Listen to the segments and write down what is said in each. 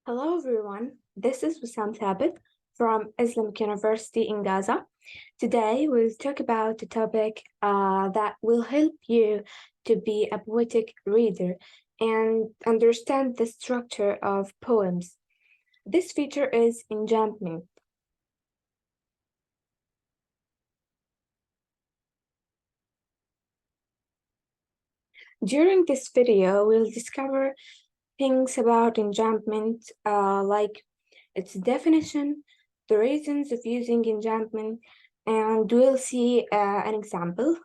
Hello everyone, this is Wesam Thabet from Islamic University in Gaza. Today we'll talk about a topic that will help you to be a poetic reader and understand the structure of poems. This feature is enjambment. During this video, we'll discover things about enjambment, like its definition, the reasons of using enjambment, and we'll see an example.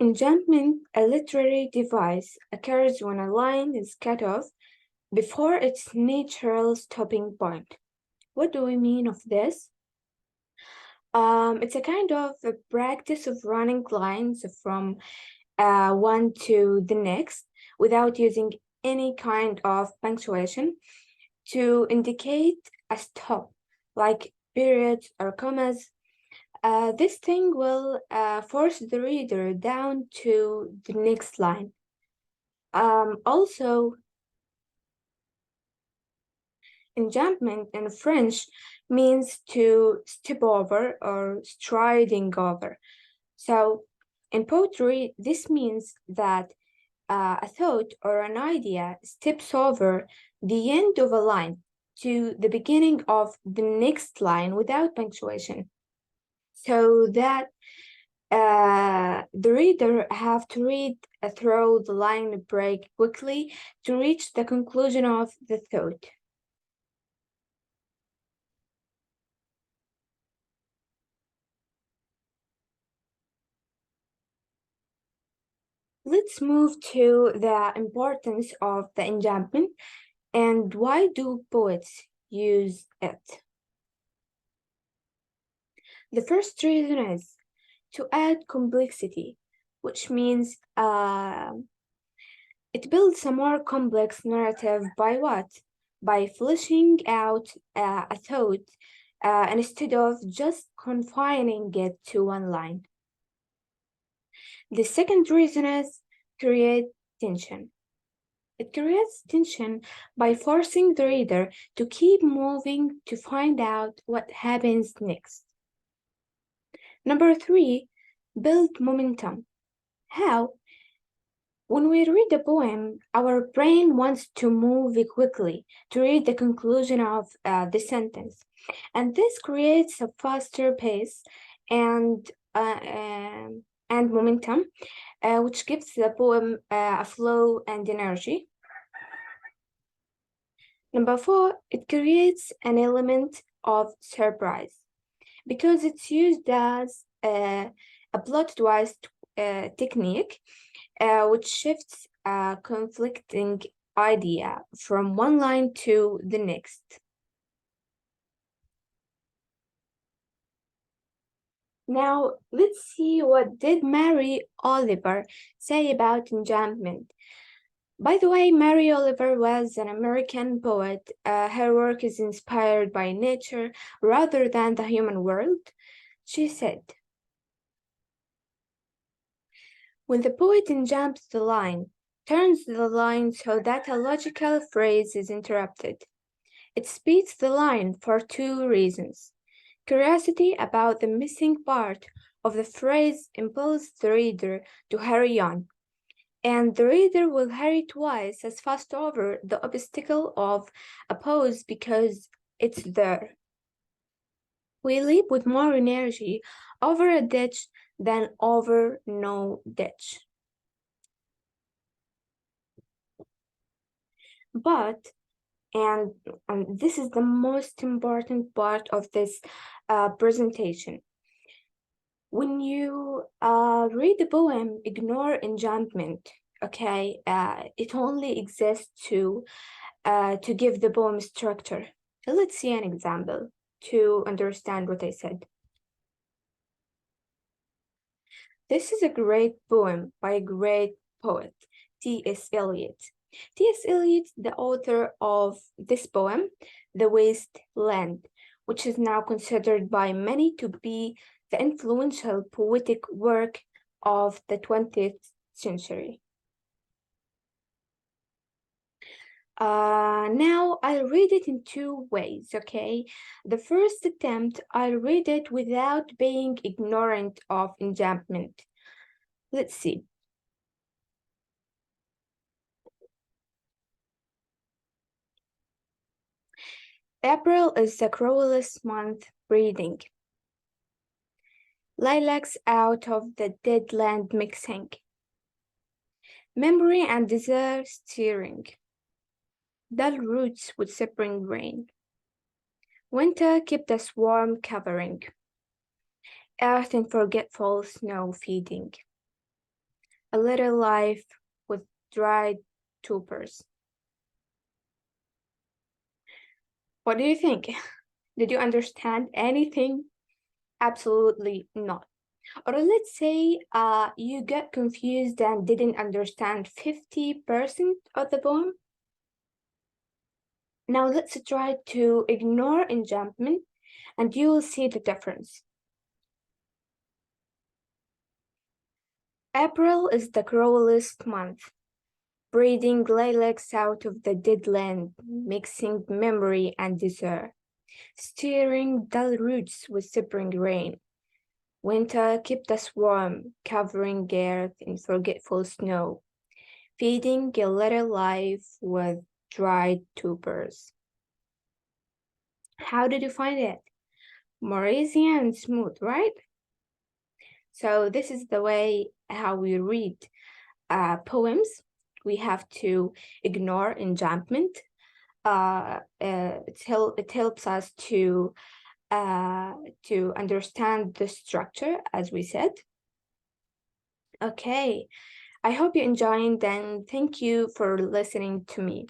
Enjambment, a literary device, occurs when a line is cut off before its natural stopping point. What do we mean of this? It's a kind of a practice of running lines from one to the next without using any kind of punctuation to indicate a stop, like periods or commas. This thing will force the reader down to the next line. Also, enjambment in French means to step over or striding over. So in poetry, this means that a thought or an idea steps over the end of a line to the beginning of the next line without punctuation, so that the reader have to read through the line break quickly to reach the conclusion of the thought. Let's move to the importance of the enjambment and why do poets use it. The first reason is to add complexity, which means it builds a more complex narrative by what? By fleshing out a thought instead of just confining it to one line. The second reason is create tension. It creates tension by forcing the reader to keep moving to find out what happens next. Number 3, build momentum. How? When we read a poem, our brain wants to move quickly to read the conclusion of the sentence. And this creates a faster pace and momentum, which gives the poem a flow and energy. Number 4, it creates an element of surprise because it's used as a plot twist technique, which shifts a conflicting idea from one line to the next. Now, let's see what did Mary Oliver say about enjambment. By the way, Mary Oliver was an American poet. Her work is inspired by nature rather than the human world. She said, when the poet enjambs the line, turns the line so that a logical phrase is interrupted, it speeds the line for two reasons. Curiosity about the missing part of the phrase impels the reader to hurry on, and the reader will hurry twice as fast over the obstacle of a pause because it's there. We leap with more energy over a ditch than over no ditch. But, and this is the most important part of this presentation, when you read the poem, ignore enjambment, okay? It only exists to give the poem structure. So let's see an example to understand what I said. This is a great poem by a great poet, T.S. Eliot. T.S. Eliot, the author of this poem, The Waste Land, which is now considered by many to be the influential poetic work of the 20th century. Now I'll read it in two ways, okay? The first attempt, I'll read it without being ignorant of enjambment. Let's see. April is the cruelest month breathing. Lilacs out of the dead land mixing. Memory and desire stirring. Dull roots with spring rain. Winter kept us warm covering. Earth in forgetful snow feeding. A little life with dried tubers. What do you think? Did you understand anything? Absolutely not. Or let's say you got confused and didn't understand 50% of the poem. Now let's try to ignore enjambment and you will see the difference. April is the cruelest month, breeding lilacs out of the dead land, mixing memory and desire, stirring dull roots with spring rain. Winter kept us warm, covering earth in forgetful snow, feeding a little life with dried tubers. How did you find it? More easy and smooth, right? So this is the way how we read poems. We have to ignore enjambment. It helps us to understand the structure, as we said. Okay, I hope you enjoyed and thank you for listening to me.